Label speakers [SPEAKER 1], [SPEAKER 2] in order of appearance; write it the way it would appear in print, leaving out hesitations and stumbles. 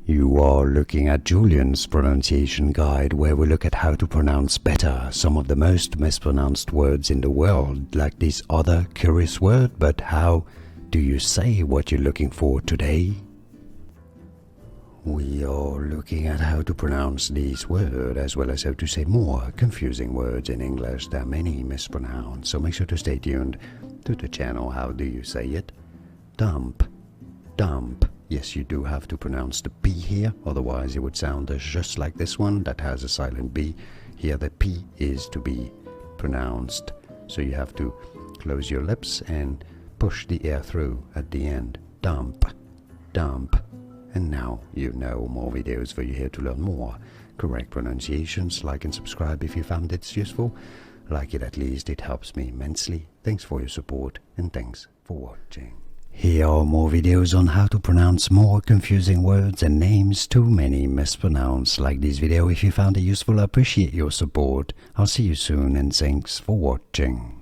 [SPEAKER 1] You are looking at Julian's pronunciation guide, where we look at how to pronounce better some of the most mispronounced words in the world, like this other curious word. But how do you say what you're looking for today? We are looking at how to pronounce this word, as well as how to say more confusing words in English that many mispronounce. So make sure to stay tuned to the channel. How do you say it? Dump. Dump. Yes, you do have to pronounce the P here, otherwise it would sound just like this one that has a silent B. Here the P is to be pronounced, so you have to close your lips and push the air through at the end. Dump. Dump. And now you know. More videos for you here to learn more correct pronunciations. Like and subscribe if you found it useful. Like it at least, it helps me immensely. Thanks for your support and thanks for watching. Here are more videos on how to pronounce more confusing words and names too many mispronounced. Like this video if you found it useful. I appreciate your support. I'll see you soon and thanks for watching.